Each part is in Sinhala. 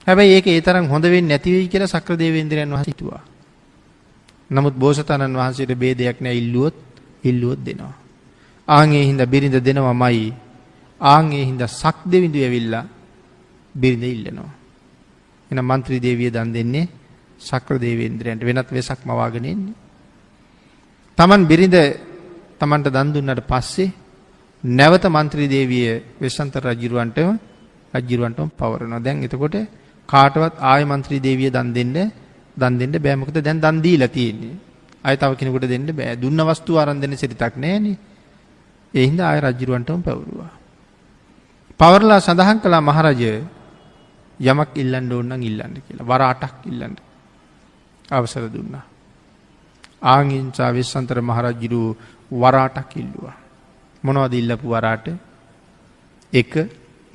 හැබැයි ඒක ඒ තරම් හොඳ වෙන්නේ නැති වෙයි කියලා සක්‍ර දේවේන්ද්‍රයන් වහන්සේ හිතුවා. නමුත් බෝසතාණන් වහන්සේට බේදයක් නැහැ, ඉල්ලුවොත් දෙනවා. ආන් ඒ හින්දා බිරිඳ දෙනවමයි. ආන් ඒ හින්දා සක් දෙවිඳු ඇවිල්ලා බිරිඳ ඉල්ලනවා. එහෙනම් മന്ത്രി දේවිය දන් දෙන්නේ සක්‍ර දේවේන්ද්‍රයන්ට, වෙනත් වෙසක් මවාගෙන එන්නේ. Taman බිරිඳ Tamanට දන් දුන්නාට පස්සේ නැවත മന്ത്രി දේවිය වෙස්සන්තර රජුරවන්ටම පවරනවා. දැන් එතකොට කාටවත් ආය മന്ത്രി දේවිය දන් දෙන්න බෑ. මොකද දැන් දන් දීලා තියෙන්නේ. ආය තව කෙනෙකුට දෙන්න බෑ. දුන්න වස්තුව අරන් දෙන්න සිරිතක් නෑනේ. ඒ හින්දා ආය රජුරවන්ටම පවරුවා. පවරලා සඳහන් කළා මහරජ යමක් ඉල්ලන්න ඕන නම් ඉල්ලන්න කියලා. වර 8ක් ඉල්ලන්න අවසර දුන්නා. ආංගින්චා වෙස්සන්තර මහරජු වර 8ක් ඉල්ලුවා. මොනවද ඉල්ලපු වර 8? එක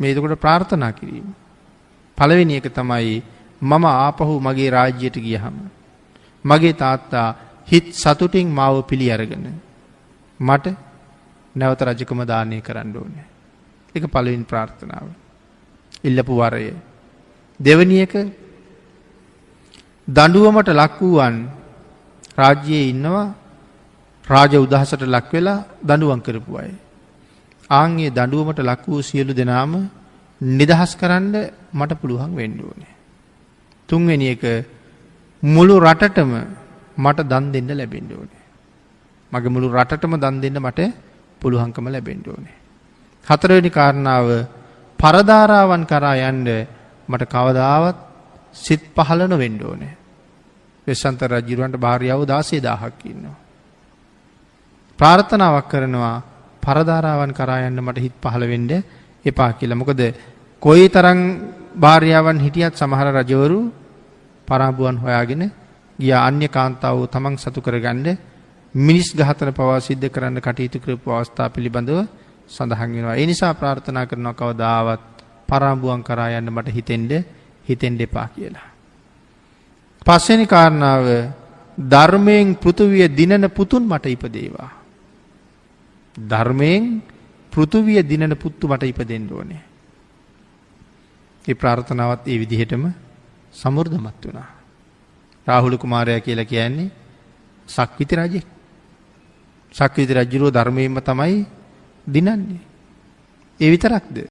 මේ එතකොට ප්‍රාර්ථනා කිරීම. පළවෙනි එක තමයි මම ආපහු මගේ රාජ්‍යයට ගියහම මගේ තාත්තා හිත් සතුටින් මාව පිළි අරගෙන මට නැවත රජකම දානය කරන්න ඕනේ. ඒක පළවෙනි ප්‍රාර්ථනාව. ඉල්ලපු වරය. දෙවෙනි එක දඬුවමට ලක් වූවන් රාජ්‍යයේ ඉන්නවා රාජ උදහසට ලක් වෙලා දඬුවම් කරපු අය. ආන්ගේ දඬුවමට ලක් වූ සියලු දෙනාම නිදහස් කරන්න මට පුළුවන් වෙන්න ඕනේ. තුන්වෙනි එක මුළු රටටම මට දන් දෙන්න ලැබෙන්න ඕනේ. මගේ මුළු රටටම දන් දෙන්න මට පුළුවන්කම ලැබෙන්න ඕනේ. හතරවෙනි කාරණාව පරදාරාවන් කරා යන්න මට කවදාවත් සිත් පහළ නොවෙන්න ඕනේ. වෙස්සන්තර රජුරවන්ට භාර්යාවෝ 16000ක් ඉන්නවා. ප්‍රාර්ථනාවක් කරනවා පරදාරාවන් කරා යන්න මට හිත් පහළ වෙන්න එපා කියලා. මොකද කොයිතරම් භාර්යාවන් හිටියත් සමහර රජවරු පරාබුවන් හොයාගෙන ගියා. අන්‍ය කාන්තාවෝ තමන් සතු කරගන්න මිනිස් ඝාතන පවා සිද්ධ කරන්න කටයුතු කරපු අවස්ථා පිළිබඳව සඳහන් වෙනවා. ඒ නිසා ප්‍රාර්ථනා කරනවා කවදාවත් පරාබුවන් කරා යන්න මට හිතෙන්න එපා කියලා. පස්වෙනි කාරණාව ධර්මයෙන් පෘථුවිය දිනන පුතුන් මට ඉපදේවා. ධර්මයෙන් පෘථුවිය දිනන පුතු මට ඉපදෙන්න ඕනේ. ඒ ප්‍රාර්ථනාවත් ඒ විදිහටම සමෘද්ධමත් වුණා. රාහුල කුමාරයා කියලා කියන්නේ සක්විති රජෙක්. සක්විති රජුරෝ ධර්මයෙන්ම තමයි දිනන්නේ. ඒ විතරක්ද?